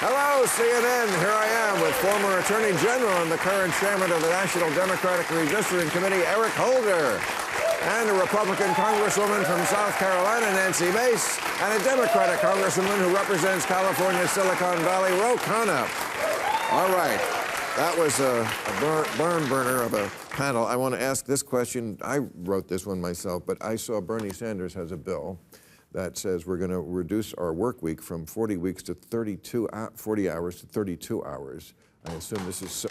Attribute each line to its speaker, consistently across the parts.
Speaker 1: Hello, CNN. Here I am with former Attorney General and the current chairman of the National Democratic Redistricting Committee, Eric Holder, and a Republican Congresswoman from South Carolina, Nancy Mace, and a Democratic Congresswoman who represents California's Silicon Valley, Khanna. All right. That was a barn burner of a panel. I want to ask this question. I wrote this one myself, but I saw Bernie Sanders has a bill that says we're going to reduce our work week from 40 weeks to 40 hours to 32 hours. I assume this is so.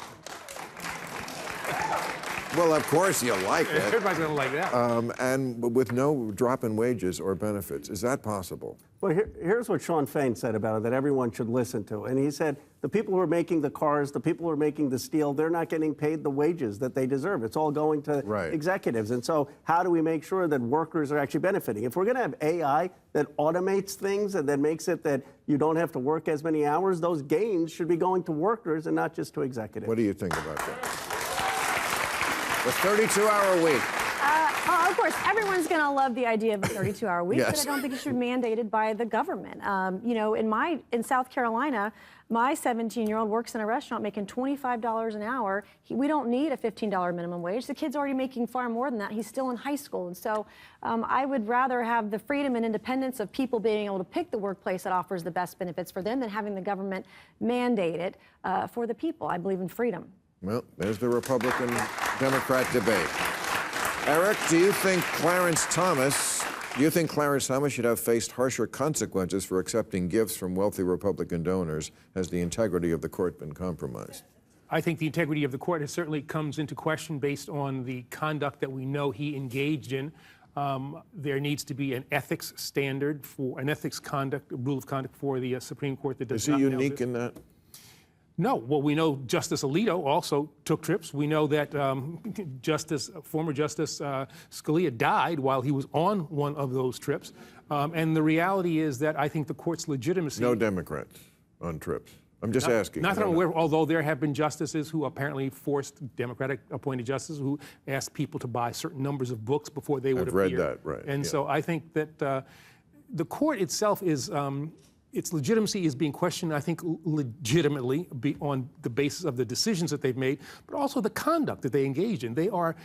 Speaker 1: Well, of course you like it.
Speaker 2: Everybody's going to like that.
Speaker 1: And with no drop in wages or benefits. Is that possible?
Speaker 3: Well, here's what Sean Fain said about it that everyone should listen to. And he said, the people who are making the cars, the people who are making the steel, they're not getting paid the wages that they deserve. It's all going to executives. And so how do we make sure that workers are actually benefiting? If we're going to have AI that automates things and that makes it that you don't have to work as many hours, those gains should be going to workers and not just to executives.
Speaker 1: What do you think about that? The 32-hour week.
Speaker 4: Of course, everyone's going to love the idea of a 32-hour week,
Speaker 1: Yes.
Speaker 4: but I don't think it should be mandated by the government. You know, in South Carolina, my 17-year-old works in a restaurant making $25 an hour. We don't need a $15 minimum wage. The kid's already making far more than that. He's still in high school. And so I would rather have the freedom and independence of people being able to pick the workplace that offers the best benefits for them than having the government mandate it for the people. I believe in freedom.
Speaker 1: Well, there's the Republican-Democrat debate. Eric, do you think Clarence Thomas should have faced harsher consequences for accepting gifts from wealthy Republican donors? Has the integrity of the court been compromised?
Speaker 2: I think the integrity of the court certainly comes into question based on the conduct that we know he engaged in. There needs to be an ethics standard a rule of conduct for the Supreme Court that does not.
Speaker 1: Is he unique in that?
Speaker 2: No. Well, we know Justice Alito also took trips. We know that former Justice Scalia died while he was on one of those trips. And the reality is that I think the court's legitimacy...
Speaker 1: No Democrats on trips. I'm just asking.
Speaker 2: Not that I'm aware, although there have been justices who apparently forced Democratic-appointed justices who asked people to buy certain numbers of books before they would appear.
Speaker 1: I've read that, right.
Speaker 2: And so I think that the court itself is... its legitimacy is being questioned, I think, legitimately on the basis of the decisions that they've made, but also the conduct that they engage in. They're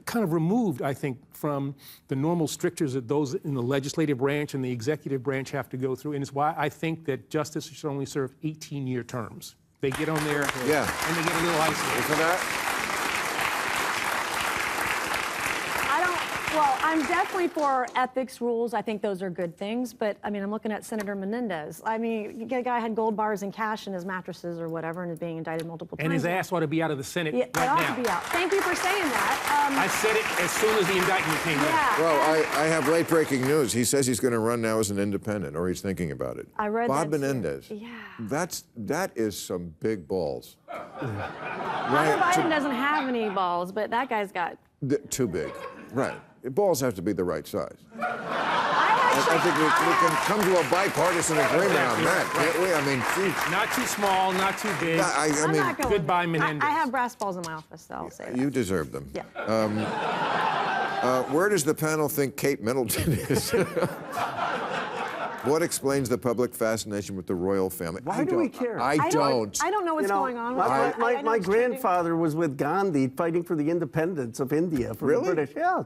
Speaker 2: kind of removed, I think, from the normal strictures that those in the legislative branch and the executive branch have to go through. And it's why I think that justices should only serve 18-year terms. They get on there and they get a little isolated.
Speaker 1: For that?
Speaker 4: Well, I'm definitely for ethics rules. I think those are good things. But, I mean, I'm looking at Senator Menendez. I mean, the guy had gold bars and cash in his mattresses or whatever and is being indicted multiple times.
Speaker 2: And his ass ought to be out of the Senate right now.
Speaker 4: It ought to be out. Thank you for saying that.
Speaker 2: I said it as soon as the indictment came in.
Speaker 1: Well, I have late-breaking news. He says he's going to run now as an independent, or he's thinking about it.
Speaker 4: I read
Speaker 1: Bob
Speaker 4: that too.
Speaker 1: Menendez.
Speaker 4: Yeah.
Speaker 1: That is some big balls.
Speaker 4: Hunter Biden doesn't have any balls, but that guy's got...
Speaker 1: Too big. Right. Balls have to be the right size.
Speaker 4: I
Speaker 1: think we can come to a bipartisan agreement on that, can't we? I mean, geez.
Speaker 2: Not too small, not too big.
Speaker 4: I'm not going
Speaker 2: goodbye, Menendez.
Speaker 4: I have brass balls in my office, so I'll say that.
Speaker 1: You deserve them.
Speaker 4: Yeah.
Speaker 1: Where does the panel think Kate Middleton is? What explains the public fascination with the royal family?
Speaker 3: Why do we care?
Speaker 1: I don't.
Speaker 4: I don't know what's going on.
Speaker 3: My grandfather was with Gandhi fighting for the independence of India for the British. Yeah.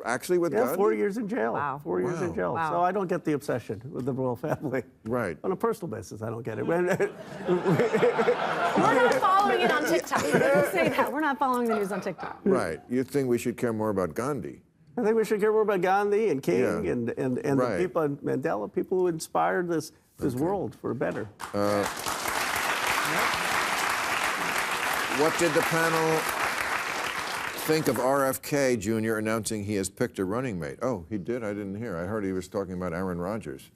Speaker 1: Actually with Gandhi?
Speaker 3: 4 years in jail.
Speaker 4: Wow.
Speaker 3: 4 years in jail.
Speaker 4: Wow.
Speaker 3: So I don't get the obsession with the royal family.
Speaker 1: Right.
Speaker 3: On a personal basis, I don't get it.
Speaker 4: We're not following it on TikTok. Let's say that. We're not following the news on TikTok.
Speaker 1: Right. You think we should care more about Gandhi?
Speaker 3: I think we should care more about Gandhi and King and the people, and Mandela, people who inspired this world for better.
Speaker 1: What did the panel think of RFK Jr. announcing he has picked a running mate? Oh, he did? I didn't hear. I heard he was talking about Aaron Rodgers.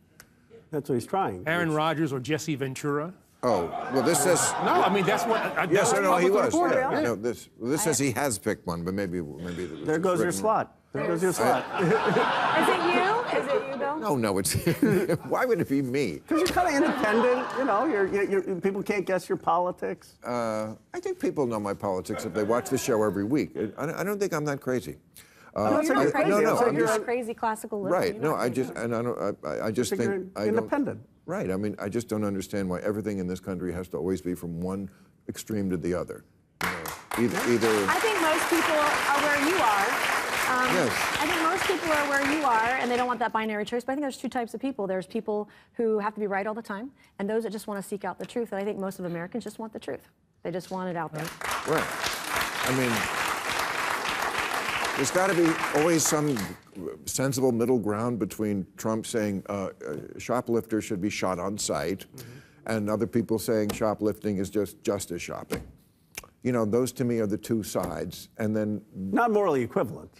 Speaker 3: That's what he's trying.
Speaker 2: Aaron Rodgers or Jesse Ventura.
Speaker 1: Oh, well, this says...
Speaker 2: No, I mean, that's what...
Speaker 1: Yes, no, he was.
Speaker 3: Yeah.
Speaker 1: No, this says he has picked one, but maybe
Speaker 3: there goes your slot. There goes your slot.
Speaker 4: Is it you? Is it you, Bill?
Speaker 1: No, it's... Why would it be me?
Speaker 3: Because you're kind of independent, you know, people can't guess your politics.
Speaker 1: I think people know my politics if they watch the show every week. I don't think I'm that crazy.
Speaker 4: No, you're not crazy.
Speaker 1: No,
Speaker 4: So
Speaker 1: I'm
Speaker 4: you're
Speaker 1: just
Speaker 4: a crazy classical listener.
Speaker 1: right. No, I just think
Speaker 3: you're independent.
Speaker 1: Right. I mean, I just don't understand why everything in this country has to always be from one extreme to the other. You know, either.
Speaker 4: I think most people are where you are.
Speaker 1: Yes.
Speaker 4: I think most people are where you are, and they don't want that binary choice. But I think there's two types of people. There's people who have to be right all the time, and those that just want to seek out the truth. And I think most of Americans just want the truth. They just want it out there.
Speaker 1: Right. I mean, there's got to be always some sensible middle ground between Trump saying shoplifters should be shot on sight, and other people saying shoplifting is just justice shopping. You know, those to me are the two sides, and then
Speaker 3: not morally equivalent.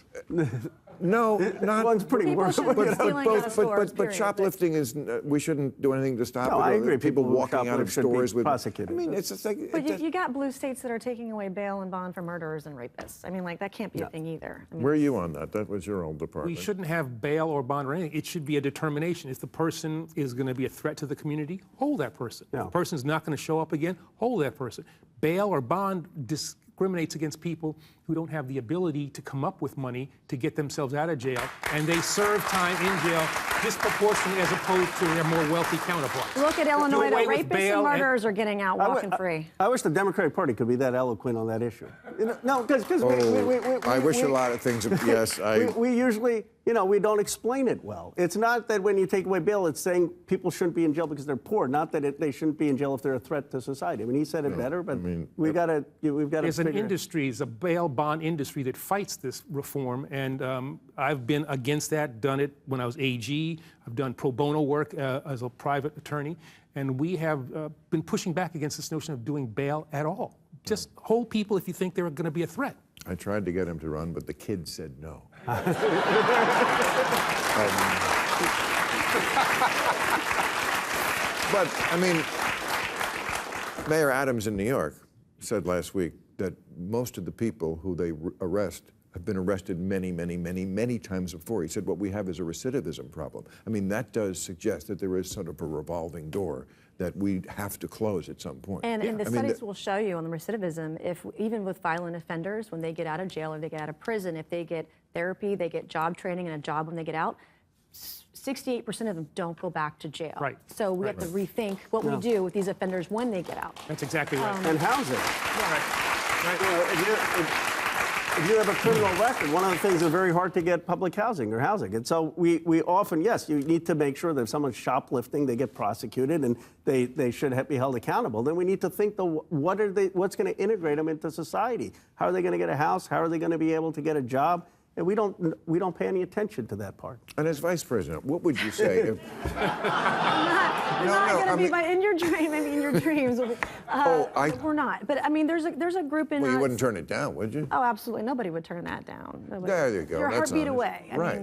Speaker 1: No, not
Speaker 3: one's pretty
Speaker 4: People
Speaker 3: worse.
Speaker 4: shouldn't be stealing out of stores,
Speaker 1: but
Speaker 4: period.
Speaker 1: shoplifting is. We shouldn't do anything to stop
Speaker 3: No,
Speaker 1: it.
Speaker 3: I agree.
Speaker 1: People walking out of stores with.
Speaker 3: prosecuted.
Speaker 1: I mean, it's just like.
Speaker 4: But you got blue states that are taking away bail and bond for murderers and rapists. I mean, like, that can't be a thing either. I mean,
Speaker 1: Where are you on that? That was your old department.
Speaker 2: We shouldn't have bail or bond or anything. It should be a determination. If the person is going to be a threat to the community, hold that person. If the person's not going to show up again, hold that person. Bail or bond discriminates against people who don't have the ability to come up with money to get themselves out of jail, and they serve time in jail disproportionately as opposed to their more wealthy counterparts.
Speaker 4: Look at Illinois, the
Speaker 2: away with
Speaker 4: rapists
Speaker 2: bail
Speaker 4: and
Speaker 2: and-
Speaker 4: murderers are getting out walking free.
Speaker 3: I wish the Democratic Party could be that eloquent on that issue. You know, no, because
Speaker 1: I wish a lot of things. Yes,
Speaker 3: we usually, you know, we don't explain it well. It's not that when you take away bail, it's saying people shouldn't be in jail because they're poor. Not that they shouldn't be in jail if they're a threat to society. I mean, he said it better, but we've got to.
Speaker 2: There's an industry, it's a bail bond industry that fights this reform, and I've been against that, done it when I was AG. I've done pro bono work as a private attorney, and we have been pushing back against this notion of doing bail at all. Just hold people if you think they're going to be a threat.
Speaker 1: I tried to get him to run, but the kids said no. But, I mean, Mayor Adams in New York said last week that most of the people who they arrest have been arrested many, many, many, many times before. He said what we have is a recidivism problem. I mean, that does suggest that there is sort of a revolving door that we have to close at some point.
Speaker 4: And the studies will show you on the recidivism, if even with violent offenders, when they get out of jail or they get out of prison, if they get therapy, they get job training and a job when they get out, 68% of them don't go back to jail.
Speaker 2: Right.
Speaker 4: So we have to rethink what we do with these offenders when they get out.
Speaker 2: That's exactly right.
Speaker 3: And housing.
Speaker 2: Right.
Speaker 3: You know, if you have a criminal record, one of the things is very hard to get public housing or housing. And so we often, yes, you need to make sure that if someone's shoplifting, they get prosecuted and they should be held accountable. Then we need to think, what's going to integrate them into society? How are they going to get a house? How are they going to be able to get a job? And we don't pay any attention to that part.
Speaker 1: And as vice president, what would you say if...
Speaker 4: I'm not going to be, but in your dream, maybe in your dreams. We're not. But I mean, there's a group in.
Speaker 1: Well, you wouldn't turn it down, would you?
Speaker 4: Oh, absolutely. Nobody would turn that down. Nobody.
Speaker 1: There you go.
Speaker 4: You're a
Speaker 1: That's
Speaker 4: heartbeat
Speaker 1: honest.
Speaker 4: away.
Speaker 1: Right.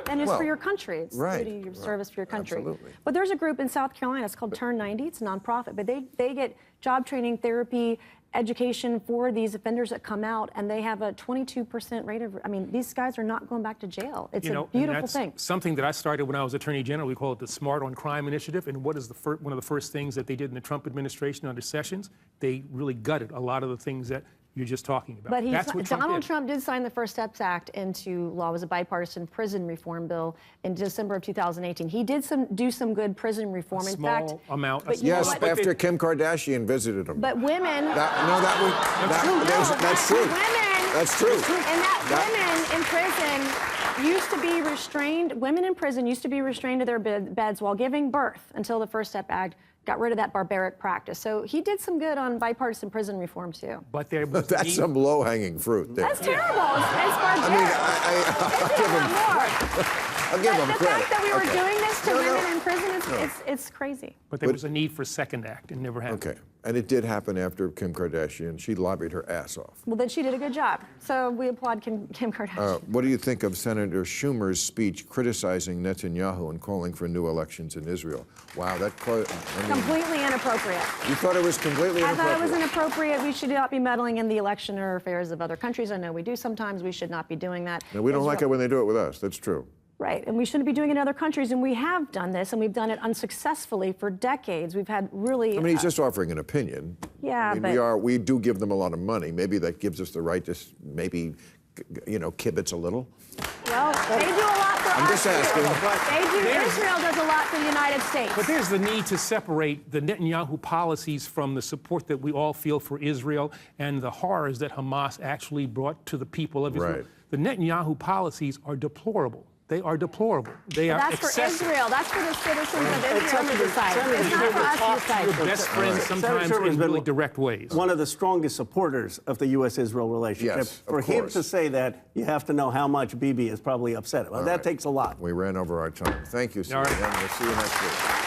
Speaker 4: And it's for your country. It's duty of service for your country.
Speaker 1: Absolutely.
Speaker 4: But there's a group in South Carolina. It's called Turn 90. It's a nonprofit, but they get job training, therapy, education for these offenders that come out, and they have a 22% rate of. I mean, these guys are not going back to jail. It's a beautiful thing.
Speaker 2: Something that I started when I was Attorney General. We call it the Smart on Crime Initiative. And what is one of the first things that they did in the Trump administration under Sessions? They really gutted a lot of the things that you're just talking about.
Speaker 4: But Donald Trump did sign the First Steps Act into law. It was a bipartisan prison reform bill in December of 2018. He did do some good prison reform.
Speaker 2: In fact, amount.
Speaker 1: Yes, after Kim Kardashian visited him.
Speaker 4: But women.
Speaker 1: That's true. That's true.
Speaker 4: And that women in prison used to be restrained. Women in prison used to be restrained to their beds while giving birth until the First Step Act got rid of that barbaric practice. So he did some good on bipartisan prison reform, too.
Speaker 2: But there was
Speaker 1: that's some low-hanging fruit there.
Speaker 4: That's terrible. It's barbaric.
Speaker 1: I'll give him
Speaker 4: the
Speaker 1: credit.
Speaker 4: fact that we were doing this to women in prison, it's crazy.
Speaker 2: But there was a need for Second Act. It never happened.
Speaker 1: Okay. And it did happen after Kim Kardashian. She lobbied her ass off.
Speaker 4: Well, then she did a good job. So we applaud Kim Kardashian.
Speaker 1: What do you think of Senator Schumer's speech criticizing Netanyahu and calling for new elections in Israel? Wow,
Speaker 4: completely inappropriate.
Speaker 1: You thought it was completely inappropriate?
Speaker 4: I thought it was inappropriate. We should not be meddling in the election or affairs of other countries. I know we do sometimes. We should not be doing that.
Speaker 1: No, we don't like it when they do it with us. That's true.
Speaker 4: Right, and we shouldn't be doing it in other countries, and we have done this, and we've done it unsuccessfully for decades. We've had really...
Speaker 1: I mean, he's just offering an opinion.
Speaker 4: Yeah,
Speaker 1: I mean, we do give them a lot of money. Maybe that gives us the right to maybe kibitz a little?
Speaker 4: Well, they do a lot for us.
Speaker 1: I'm just asking.
Speaker 4: Israel does a lot for the United States.
Speaker 2: But there's the need to separate the Netanyahu policies from the support that we all feel for Israel and the horrors that Hamas actually brought to the people of Israel.
Speaker 1: Right.
Speaker 2: The Netanyahu policies are deplorable. They are deplorable. They are
Speaker 4: That's
Speaker 2: excessive.
Speaker 4: for Israel. That's for the citizens of Israel to decide. It's not for us to decide.
Speaker 2: Your best friends sometimes in really direct ways.
Speaker 3: One of the strongest supporters of the U.S.-Israel relationship.
Speaker 1: Yes,
Speaker 3: for
Speaker 1: of
Speaker 3: him
Speaker 1: course.
Speaker 3: to say that, you have to know how much Bibi is probably upset about. That takes a lot.
Speaker 1: We ran over our time. Thank you, Sue.
Speaker 2: All right.
Speaker 1: And we'll see you next week.